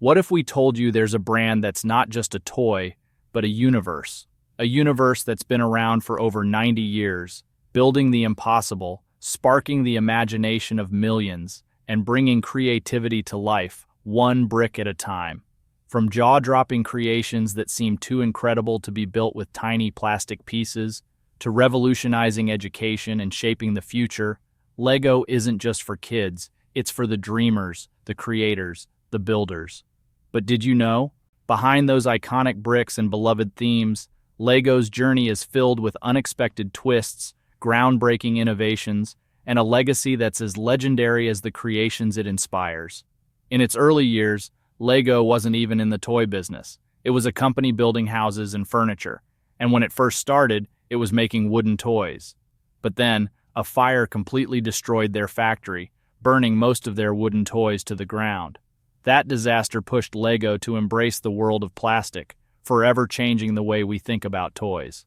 What if we told you there's a brand that's not just a toy, but a universe? A universe that's been around for over 90 years, building the impossible, sparking the imagination of millions, and bringing creativity to life, one brick at a time. From jaw-dropping creations that seem too incredible to be built with tiny plastic pieces, to revolutionizing education and shaping the future, Lego isn't just for kids, it's for the dreamers, the creators, the builders. But did you know? Behind those iconic bricks and beloved themes, Lego's journey is filled with unexpected twists, groundbreaking innovations, and a legacy that's as legendary as the creations it inspires. In its early years, Lego wasn't even in the toy business. It was a company building houses and furniture, and when it first started, it was making wooden toys. But then, a fire completely destroyed their factory, burning most of their wooden toys to the ground. That disaster pushed Lego to embrace the world of plastic, forever changing the way we think about toys.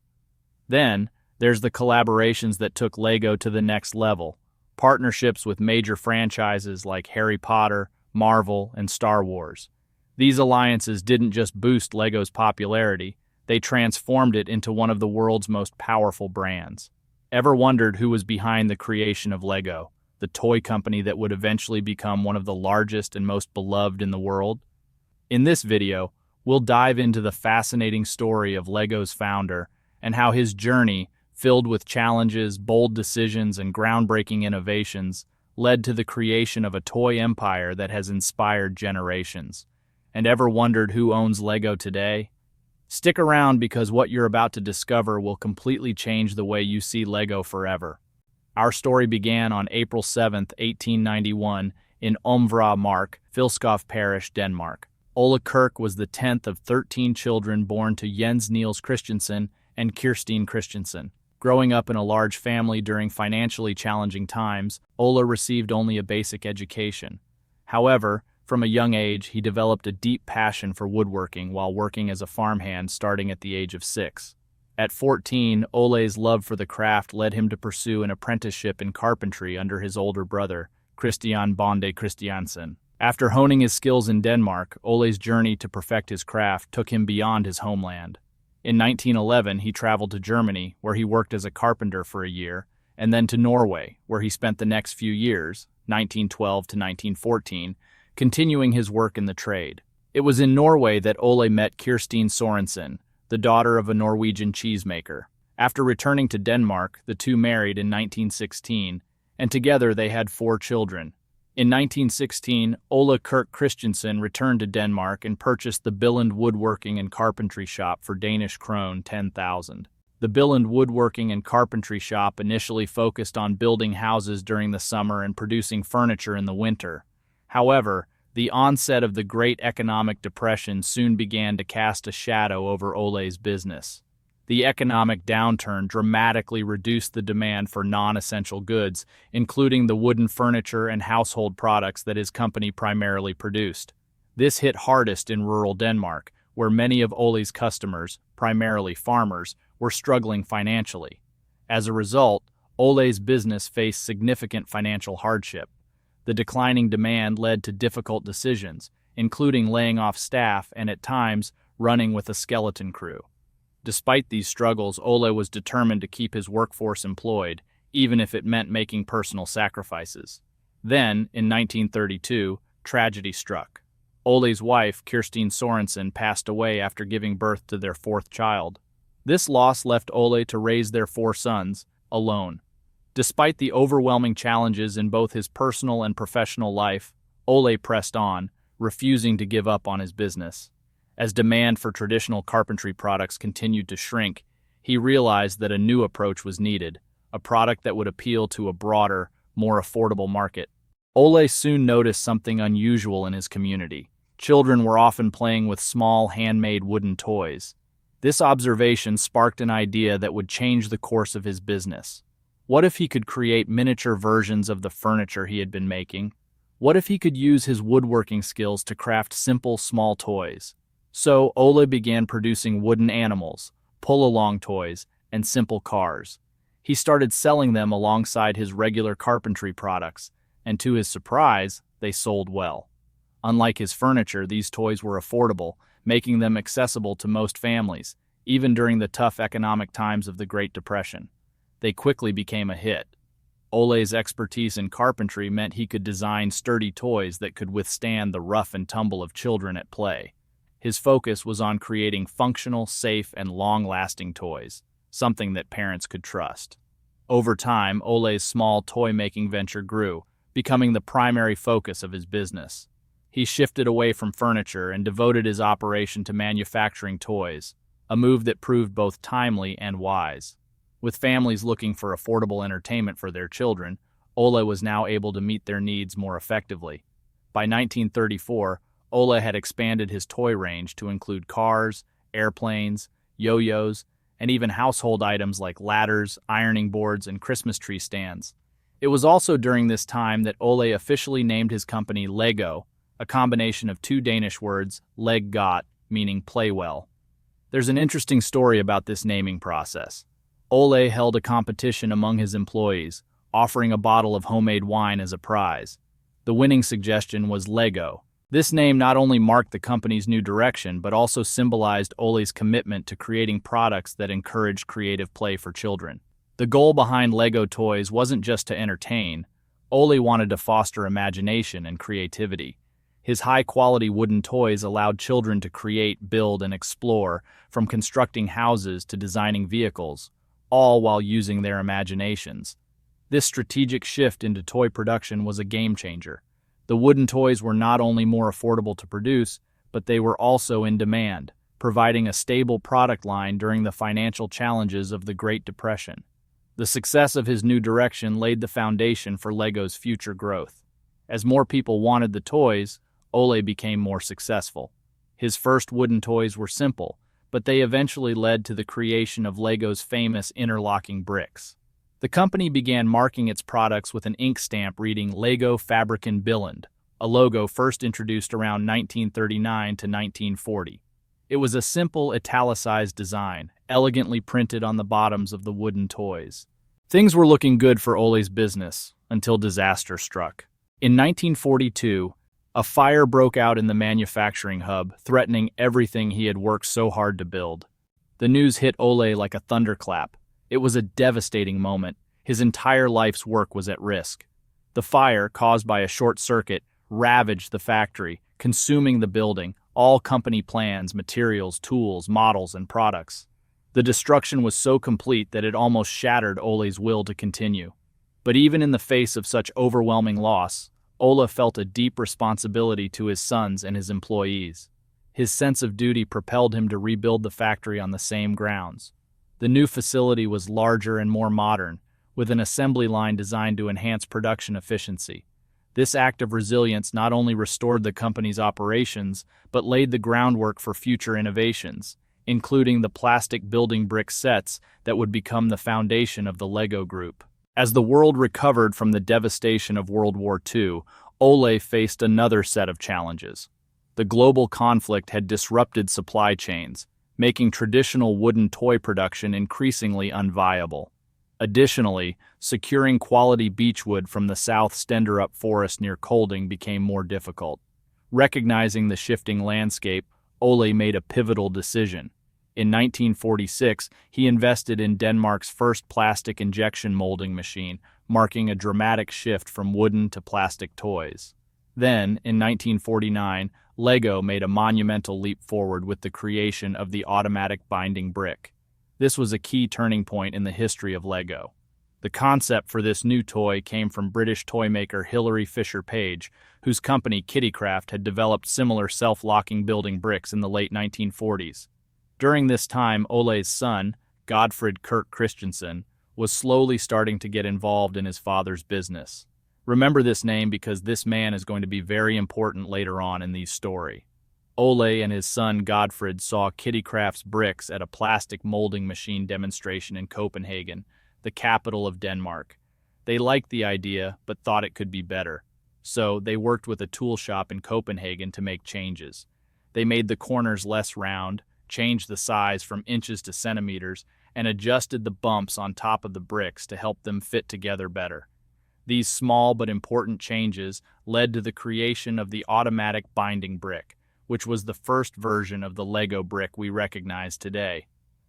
Then, there's the collaborations that took Lego to the next level, partnerships with major franchises like Harry Potter, Marvel, and Star Wars. These alliances didn't just boost Lego's popularity, they transformed it into one of the world's most powerful brands. Ever wondered who was behind the creation of Lego, the toy company that would eventually become one of the largest and most beloved in the world? In this video, we'll dive into the fascinating story of Lego's founder and how his journey, filled with challenges, bold decisions, and groundbreaking innovations, led to the creation of a toy empire that has inspired generations. And ever wondered who owns Lego today? Stick around because what you're about to discover will completely change the way you see Lego forever. Our story began on April 7, 1891, in Omvra Mark, Filskov Parish, Denmark. Ole Kirk was the 10th of 13 children born to Jens Niels Christensen and Kirstine Christensen. Growing up in a large family during financially challenging times, Ole received only a basic education. However, from a young age, he developed a deep passion for woodworking while working as a farmhand starting at the age of 6. At 14, Ole's love for the craft led him to pursue an apprenticeship in carpentry under his older brother, Christian Bonde Christiansen. After honing his skills in Denmark, Ole's journey to perfect his craft took him beyond his homeland. In 1911, he traveled to Germany, where he worked as a carpenter for a year, and then to Norway, where he spent the next few years, 1912 to 1914, continuing his work in the trade. It was in Norway that Ole met Kirstine Sorensen, the daughter of a Norwegian cheesemaker. After returning to Denmark, the two married in 1916, and together they had 4 children. In 1916, Ole Kirk Christensen returned to Denmark and purchased the Billund Woodworking and Carpentry Shop for Danish krone 10,000. The Billund Woodworking and Carpentry Shop initially focused on building houses during the summer and producing furniture in the winter. However, the onset of the Great Economic Depression soon began to cast a shadow over Ole's business. The economic downturn dramatically reduced the demand for non-essential goods, including the wooden furniture and household products that his company primarily produced. This hit hardest in rural Denmark, where many of Ole's customers, primarily farmers, were struggling financially. As a result, Ole's business faced significant financial hardship. The declining demand led to difficult decisions, including laying off staff and, at times, running with a skeleton crew. Despite these struggles, Ole was determined to keep his workforce employed, even if it meant making personal sacrifices. Then, in 1932, tragedy struck. Ole's wife, Kirstine Sorensen, passed away after giving birth to their 4th child. This loss left Ole to raise their 4 sons, alone. Despite the overwhelming challenges in both his personal and professional life, Ole pressed on, refusing to give up on his business. As demand for traditional carpentry products continued to shrink, he realized that a new approach was needed, a product that would appeal to a broader, more affordable market. Ole soon noticed something unusual in his community. Children were often playing with small, handmade wooden toys. This observation sparked an idea that would change the course of his business. What if he could create miniature versions of the furniture he had been making? What if he could use his woodworking skills to craft simple, small toys? So Ole began producing wooden animals, pull-along toys, and simple cars. He started selling them alongside his regular carpentry products, and to his surprise, they sold well. Unlike his furniture, these toys were affordable, making them accessible to most families, even during the tough economic times of the Great Depression. They quickly became a hit. Ole's expertise in carpentry meant he could design sturdy toys that could withstand the rough and tumble of children at play. His focus was on creating functional, safe, and long-lasting toys, something that parents could trust. Over time, Ole's small toy-making venture grew, becoming the primary focus of his business. He shifted away from furniture and devoted his operation to manufacturing toys, a move that proved both timely and wise. With families looking for affordable entertainment for their children, Ole was now able to meet their needs more effectively. By 1934, Ole had expanded his toy range to include cars, airplanes, yo-yos, and even household items like ladders, ironing boards, and Christmas tree stands. It was also during this time that Ole officially named his company Lego, a combination of two Danish words, leg godt, meaning play well. There's an interesting story about this naming process. Ole held a competition among his employees, offering a bottle of homemade wine as a prize. The winning suggestion was Lego. This name not only marked the company's new direction, but also symbolized Ole's commitment to creating products that encouraged creative play for children. The goal behind Lego toys wasn't just to entertain. Ole wanted to foster imagination and creativity. His high-quality wooden toys allowed children to create, build, and explore, from constructing houses to designing vehicles, all while using their imaginations. This strategic shift into toy production was a game-changer. The wooden toys were not only more affordable to produce, but they were also in demand, providing a stable product line during the financial challenges of the Great Depression. The success of his new direction laid the foundation for Lego's future growth. As more people wanted the toys, Ole became more successful. His first wooden toys were simple, but they eventually led to the creation of Lego's famous interlocking bricks. The company began marking its products with an ink stamp reading Lego Fabriken Billand, a logo first introduced around 1939 to 1940. It was a simple, italicized design, elegantly printed on the bottoms of the wooden toys. Things were looking good for Ole's business until disaster struck. In 1942, a fire broke out in the manufacturing hub, threatening everything he had worked so hard to build. The news hit Ole like a thunderclap. It was a devastating moment. His entire life's work was at risk. The fire, caused by a short circuit, ravaged the factory, consuming the building, all company plans, materials, tools, models, and products. The destruction was so complete that it almost shattered Ole's will to continue. But even in the face of such overwhelming loss, Ole felt a deep responsibility to his sons and his employees. His sense of duty propelled him to rebuild the factory on the same grounds. The new facility was larger and more modern, with an assembly line designed to enhance production efficiency. This act of resilience not only restored the company's operations, but laid the groundwork for future innovations, including the plastic building brick sets that would become the foundation of the Lego Group. As the world recovered from the devastation of World War II, Ole faced another set of challenges. The global conflict had disrupted supply chains, making traditional wooden toy production increasingly unviable. Additionally, securing quality beechwood from the South Stenderup forest near Kolding became more difficult. Recognizing the shifting landscape, Ole made a pivotal decision. In 1946, he invested in Denmark's first plastic injection molding machine, marking a dramatic shift from wooden to plastic toys. Then, in 1949, Lego made a monumental leap forward with the creation of the automatic binding brick. This was a key turning point in the history of Lego. The concept for this new toy came from British toymaker Hilary Fisher Page, whose company Kittycraft had developed similar self-locking building bricks in the late 1940s. During this time, Ole's son, Godfred Kirk Christensen, was slowly starting to get involved in his father's business. Remember this name because this man is going to be very important later on in the story. Ole and his son Godfred saw Kittycraft's bricks at a plastic molding machine demonstration in Copenhagen, the capital of Denmark. They liked the idea, but thought it could be better. So they worked with a tool shop in Copenhagen to make changes. They made the corners less round, changed the size from inches to centimeters, and adjusted the bumps on top of the bricks to help them fit together better. These small but important changes led to the creation of the automatic binding brick, which was the first version of the Lego brick we recognize today.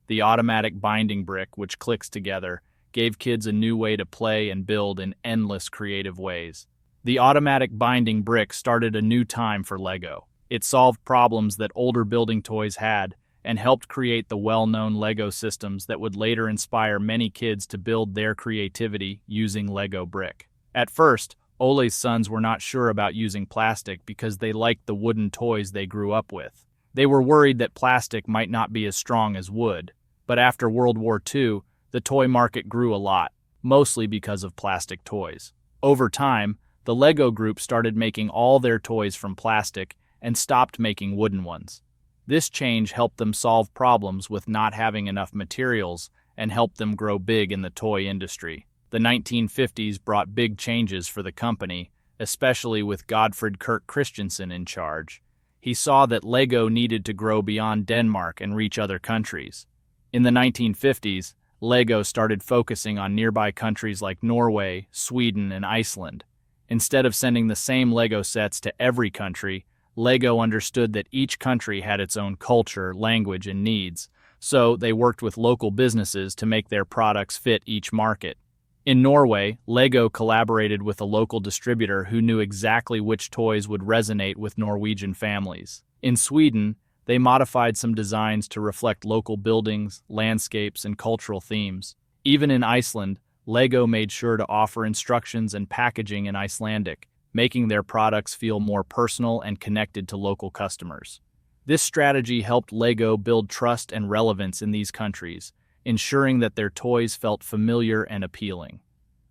The automatic binding brick, which clicks together, gave kids a new way to play and build in endless creative ways. The automatic binding brick started a new time for Lego. It solved problems that older building toys had and helped create the well-known Lego systems that would later inspire many kids to build their creativity using Lego brick. At first, Ole's sons were not sure about using plastic because they liked the wooden toys they grew up with. They were worried that plastic might not be as strong as wood, but after World War II, the toy market grew a lot, mostly because of plastic toys. Over time, the Lego group started making all their toys from plastic and stopped making wooden ones. This change helped them solve problems with not having enough materials and helped them grow big in the toy industry. The 1950s brought big changes for the company, especially with Gottfried Kirk Christensen in charge. He saw that Lego needed to grow beyond Denmark and reach other countries. In the 1950s, Lego started focusing on nearby countries like Norway, Sweden, and Iceland. Instead of sending the same Lego sets to every country, Lego understood that each country had its own culture, language, and needs, so they worked with local businesses to make their products fit each market. In Norway, Lego collaborated with a local distributor who knew exactly which toys would resonate with Norwegian families. In Sweden, they modified some designs to reflect local buildings, landscapes, and cultural themes. Even in Iceland, Lego made sure to offer instructions and packaging in Icelandic, making their products feel more personal and connected to local customers. This strategy helped Lego build trust and relevance in these countries, ensuring that their toys felt familiar and appealing.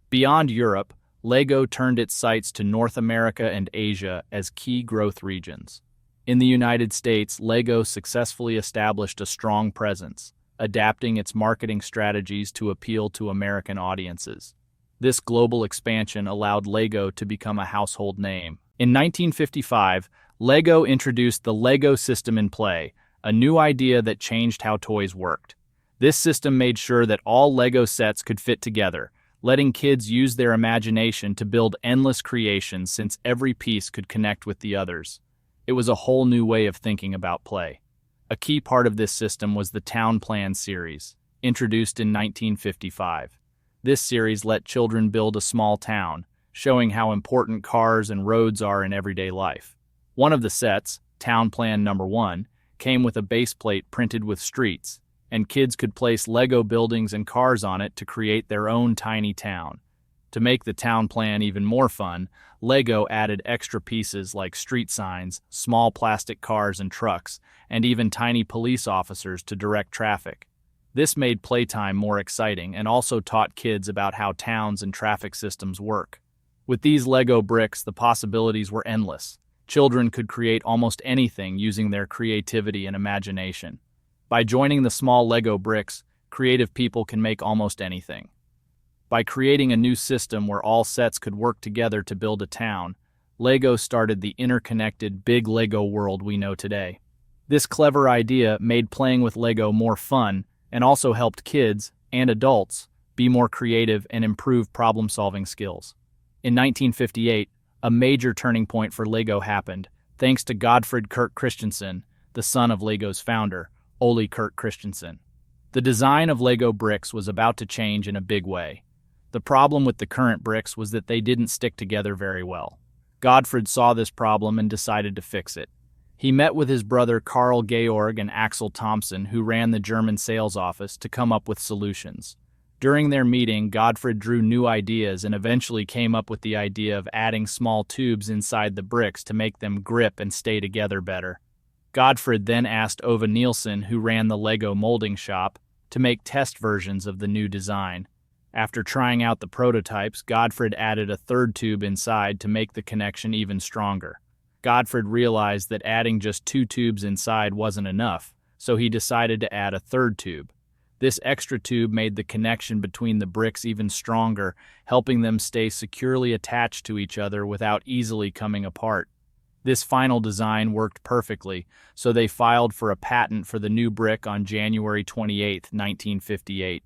Beyond Europe, Lego turned its sights to North America and Asia as key growth regions. In the United States, Lego successfully established a strong presence, adapting its marketing strategies to appeal to American audiences. This global expansion allowed Lego to become a household name. In 1955, Lego introduced the Lego System in Play, a new idea that changed how toys worked. This system made sure that all Lego sets could fit together, letting kids use their imagination to build endless creations since every piece could connect with the others. It was a whole new way of thinking about play. A key part of this system was the Town Plan series, introduced in 1955. This series let children build a small town, showing how important cars and roads are in everyday life. One of the sets, Town Plan Number 1, came with a base plate printed with streets, and kids could place Lego buildings and cars on it to create their own tiny town. To make the town plan even more fun, Lego added extra pieces like street signs, small plastic cars and trucks, and even tiny police officers to direct traffic. This made playtime more exciting and also taught kids about how towns and traffic systems work. With these Lego bricks, the possibilities were endless. Children could create almost anything using their creativity and imagination. By joining the small Lego bricks, creative people can make almost anything. By creating a new system where all sets could work together to build a town, Lego started the interconnected big Lego world we know today. This clever idea made playing with Lego more fun and also helped kids and adults be more creative and improve problem-solving skills. In 1958, a major turning point for Lego happened, thanks to Gottfried Kirk Christensen, the son of Lego's founder, Ole Kirk Christensen. The design of Lego bricks was about to change in a big way. The problem with the current bricks was that they didn't stick together very well. Gottfried saw this problem and decided to fix it. He met with his brother Carl Georg and Axel Thompson, who ran the German sales office, to come up with solutions. During their meeting, Gottfried drew new ideas and eventually came up with the idea of adding small tubes inside the bricks to make them grip and stay together better. Gottfried then asked Ove Nielsen, who ran the Lego molding shop, to make test versions of the new design. After trying out the prototypes, Gottfried added a third tube inside to make the connection even stronger. Gottfried realized that adding just 2 tubes inside wasn't enough, so he decided to add a third tube. This extra tube made the connection between the bricks even stronger, helping them stay securely attached to each other without easily coming apart. This final design worked perfectly, so they filed for a patent for the new brick on January 28, 1958.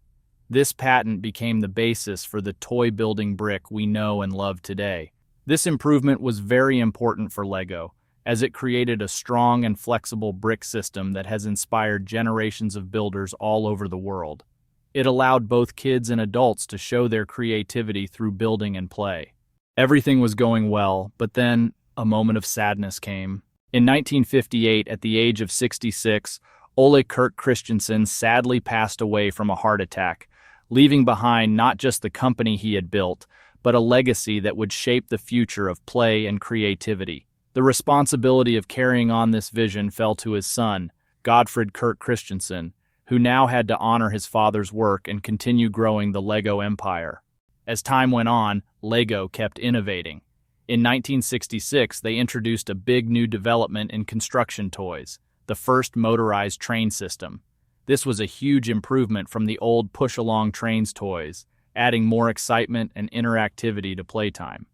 This patent became the basis for the toy-building brick we know and love today. This improvement was very important for LEGO, as it created a strong and flexible brick system that has inspired generations of builders all over the world. It allowed both kids and adults to show their creativity through building and play. Everything was going well, but then a moment of sadness came. In 1958, at the age of 66, Ole Kirk Christiansen sadly passed away from a heart attack, leaving behind not just the company he had built, but a legacy that would shape the future of play and creativity. The responsibility of carrying on this vision fell to his son, Gottfried Kirk Christiansen, who now had to honor his father's work and continue growing the LEGO empire. As time went on, LEGO kept innovating. In 1966, they introduced a big new development in construction toys, the first motorized train system. This was a huge improvement from the old push-along trains toys, adding more excitement and interactivity to playtime.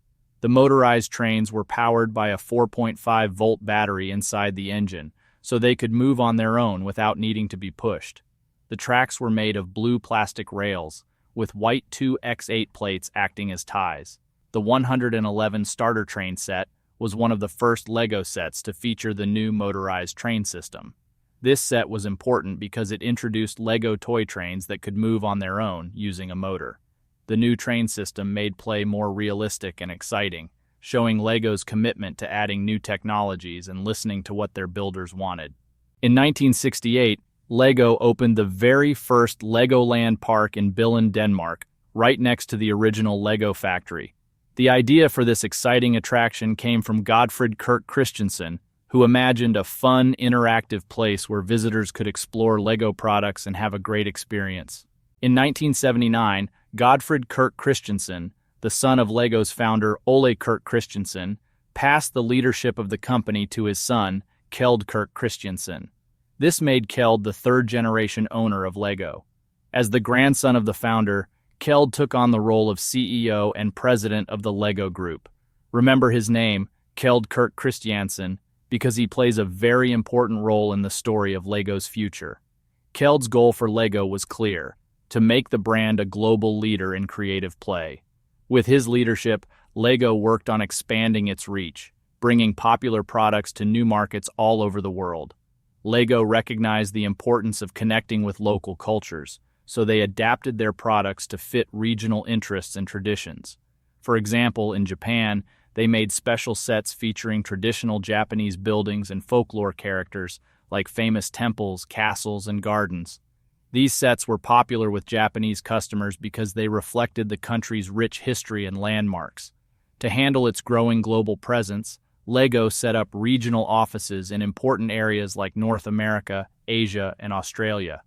The motorized trains were powered by a 4.5-volt battery inside the engine, so they could move on their own without needing to be pushed. The tracks were made of blue plastic rails, with white 2x8 plates acting as ties. The 111 starter train set was one of the first LEGO sets to feature the new motorized train system. This set was important because it introduced LEGO toy trains that could move on their own using a motor. The new train system made play more realistic and exciting, showing LEGO's commitment to adding new technologies and listening to what their builders wanted. In 1968, LEGO opened the very first Legoland park in Billund, Denmark, right next to the original LEGO factory. The idea for this exciting attraction came from Gottfried Kirk Christiansen, who imagined a fun, interactive place where visitors could explore LEGO products and have a great experience. In 1979, Gottfried Kirk Christiansen, the son of LEGO's founder Ole Kirk Christiansen, passed the leadership of the company to his son, Kjeld Kirk Christiansen. This made Kjeld the third-generation owner of LEGO. As the grandson of the founder, Kjeld took on the role of CEO and president of the LEGO Group. Remember his name, Kjeld Kirk Christiansen, because he plays a very important role in the story of LEGO's future. Kjeld's goal for LEGO was clear: to make the brand a global leader in creative play. With his leadership, LEGO worked on expanding its reach, bringing popular products to new markets all over the world. LEGO recognized the importance of connecting with local cultures, so they adapted their products to fit regional interests and traditions. For example, in Japan, they made special sets featuring traditional Japanese buildings and folklore characters like famous temples, castles, and gardens. These sets were popular with Japanese customers because they reflected the country's rich history and landmarks. To handle its growing global presence, LEGO set up regional offices in important areas like North America, Asia, and Australia.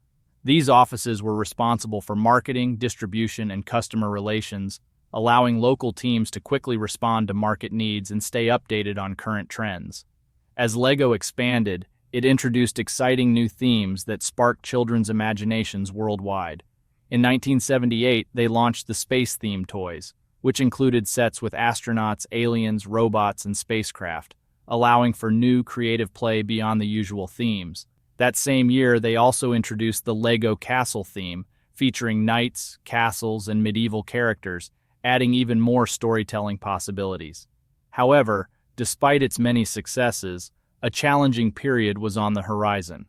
These offices were responsible for marketing, distribution, and customer relations, allowing local teams to quickly respond to market needs and stay updated on current trends. As LEGO expanded, it introduced exciting new themes that sparked children's imaginations worldwide. In 1978, they launched the space-themed toys, which included sets with astronauts, aliens, robots, and spacecraft, allowing for new creative play beyond the usual themes. That same year, they also introduced the LEGO Castle theme, featuring knights, castles, and medieval characters, adding even more storytelling possibilities. However, despite its many successes, a challenging period was on the horizon.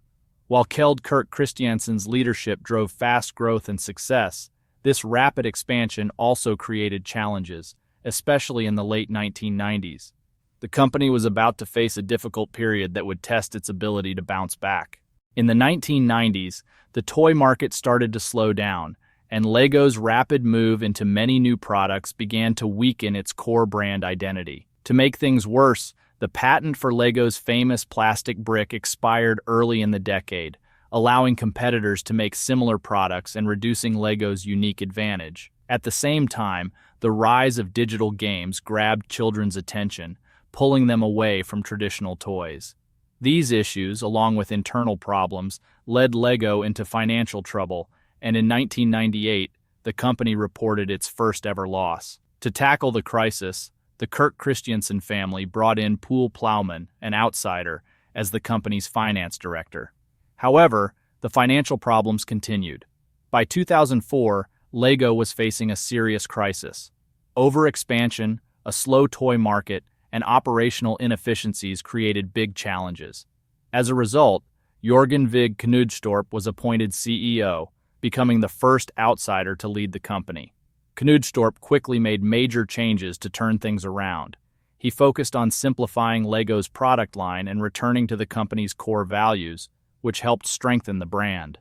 While Kjeld Kirk Christiansen's leadership drove fast growth and success, this rapid expansion also created challenges, especially in the late 1990s. The company was about to face a difficult period that would test its ability to bounce back. In the 1990s, the toy market started to slow down, and LEGO's rapid move into many new products began to weaken its core brand identity. To make things worse, the patent for LEGO's famous plastic brick expired early in the decade, allowing competitors to make similar products and reducing LEGO's unique advantage. At the same time, the rise of digital games grabbed children's attention, pulling them away from traditional toys. These issues, along with internal problems, led LEGO into financial trouble, and in 1998, the company reported its first-ever loss. To tackle the crisis, the Kirk Christiansen family brought in Poul Plowman, an outsider, as the company's finance director. However, the financial problems continued. By 2004, LEGO was facing a serious crisis. Overexpansion, a slow toy market, and operational inefficiencies created big challenges. As a result, Jørgen Vig Knudstorp was appointed CEO, becoming the first outsider to lead the company. Knudstorp quickly made major changes to turn things around. He focused on simplifying LEGO's product line and returning to the company's core values, which helped strengthen the brand.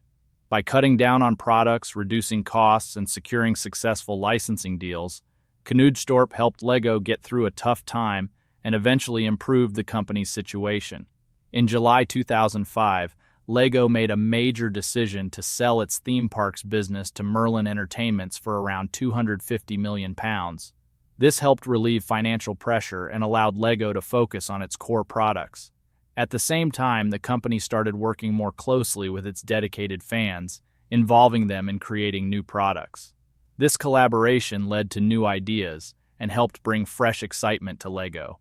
By cutting down on products, reducing costs, and securing successful licensing deals, Knudstorp helped LEGO get through a tough time and eventually improved the company's situation. In July 2005, LEGO made a major decision to sell its theme parks business to Merlin Entertainments for around £250 million. This helped relieve financial pressure and allowed LEGO to focus on its core products. At the same time, the company started working more closely with its dedicated fans, involving them in creating new products. This collaboration led to new ideas and helped bring fresh excitement to LEGO.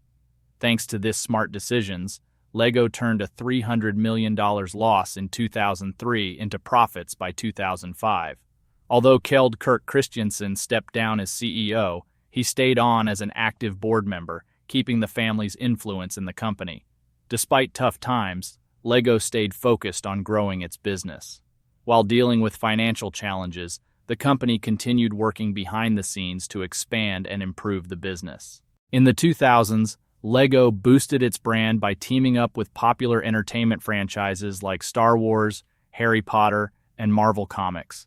Thanks to this smart decisions, LEGO turned a $300 million loss in 2003 into profits by 2005. Although Kjeld Kirk Christiansen stepped down as CEO, he stayed on as an active board member, keeping the family's influence in the company. Despite tough times, LEGO stayed focused on growing its business. While dealing with financial challenges, the company continued working behind the scenes to expand and improve the business. In the 2000s, LEGO boosted its brand by teaming up with popular entertainment franchises like Star Wars, Harry Potter, and Marvel Comics.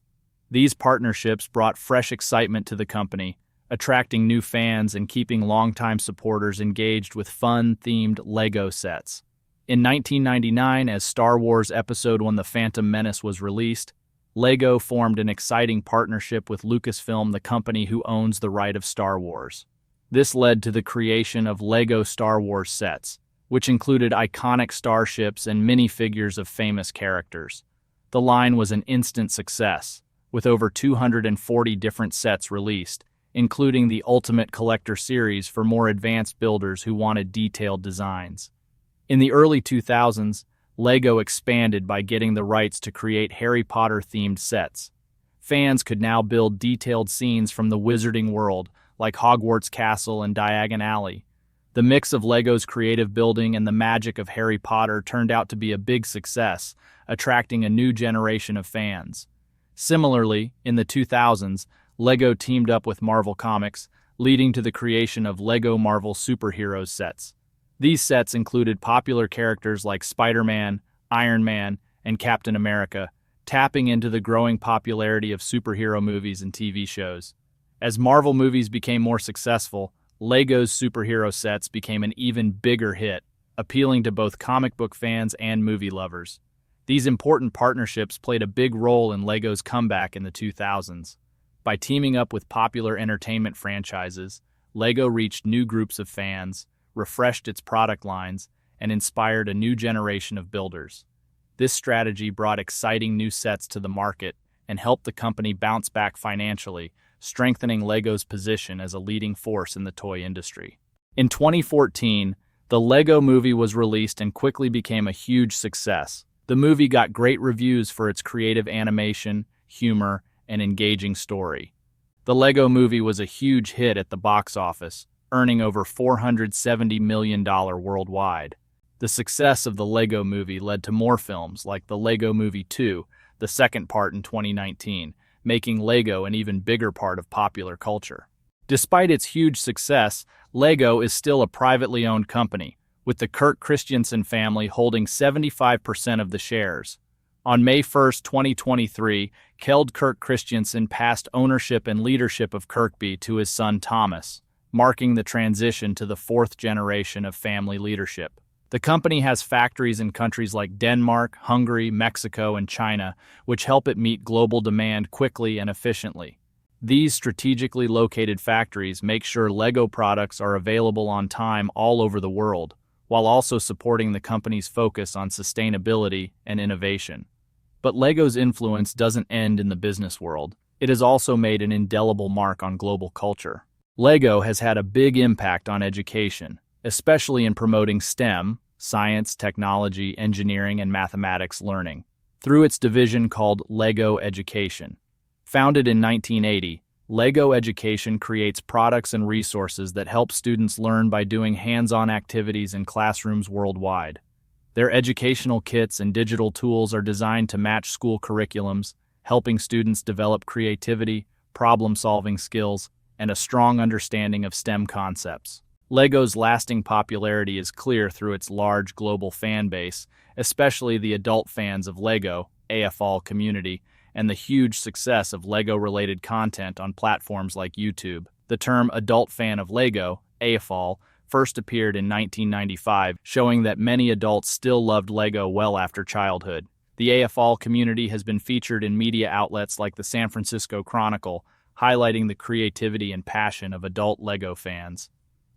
These partnerships brought fresh excitement to the company, attracting new fans and keeping longtime supporters engaged with fun-themed LEGO sets. In 1999, as Star Wars Episode I: The Phantom Menace was released, LEGO formed an exciting partnership with Lucasfilm, the company who owns the right of Star Wars. This led to the creation of LEGO Star Wars sets, which included iconic starships and minifigures of famous characters. The line was an instant success, with over 240 different sets released, including the Ultimate Collector series for more advanced builders who wanted detailed designs. In the early 2000s, LEGO expanded by getting the rights to create Harry Potter-themed sets. Fans could now build detailed scenes from the Wizarding World, like Hogwarts Castle and Diagon Alley. The mix of LEGO's creative building and the magic of Harry Potter turned out to be a big success, attracting a new generation of fans. Similarly, in the 2000s, LEGO teamed up with Marvel Comics, leading to the creation of LEGO Marvel Superheroes sets. These sets included popular characters like Spider-Man, Iron Man, and Captain America, tapping into the growing popularity of superhero movies and TV shows. As Marvel movies became more successful, LEGO's superhero sets became an even bigger hit, appealing to both comic book fans and movie lovers. These important partnerships played a big role in LEGO's comeback in the 2000s. By teaming up with popular entertainment franchises, LEGO reached new groups of fans, refreshed its product lines, and inspired a new generation of builders. This strategy brought exciting new sets to the market and helped the company bounce back financially, strengthening LEGO's position as a leading force in the toy industry. In 2014, the LEGO Movie was released and quickly became a huge success. The movie got great reviews for its creative animation, humor, and engaging story. The LEGO Movie was a huge hit at the box office, earning over $470 million worldwide. The success of the LEGO Movie led to more films like the LEGO Movie 2, the second part in 2019, making LEGO an even bigger part of popular culture. Despite its huge success, LEGO is still a privately owned company, with the Kirk Christiansen family holding 75% of the shares. On May 1, 2023, Kjeld Kirk Christiansen passed ownership and leadership of Kirkby to his son Thomas, marking the transition to the fourth generation of family leadership. The company has factories in countries like Denmark, Hungary, Mexico, and China, which help it meet global demand quickly and efficiently. These strategically located factories make sure LEGO products are available on time all over the world, while also supporting the company's focus on sustainability and innovation. But LEGO's influence doesn't end in the business world. It has also made an indelible mark on global culture. LEGO has had a big impact on education, especially in promoting STEM, science, technology, engineering, and mathematics learning, through its division called LEGO Education. Founded in 1980, LEGO Education creates products and resources that help students learn by doing hands-on activities in classrooms worldwide. Their educational kits and digital tools are designed to match school curriculums, helping students develop creativity, problem-solving skills, and a strong understanding of STEM concepts. LEGO's lasting popularity is clear through its large global fan base, especially the adult fans of LEGO, AFOL community, and the huge success of LEGO-related content on platforms like YouTube. The term adult fan of LEGO, AFOL, first appeared in 1995, showing that many adults still loved LEGO well after childhood. The AFOL community has been featured in media outlets like the San Francisco Chronicle, highlighting the creativity and passion of adult LEGO fans.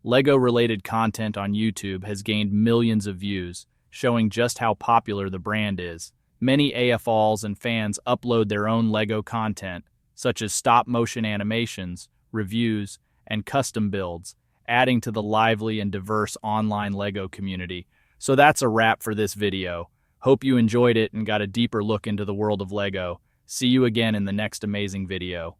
LEGO-related content on YouTube has gained millions of views, showing just how popular the brand is. Many AFOLs and fans upload their own LEGO content, such as stop-motion animations, reviews, and custom builds, adding to the lively and diverse online LEGO community. So that's a wrap for this video. Hope you enjoyed it and got a deeper look into the world of LEGO. See you again in the next amazing video.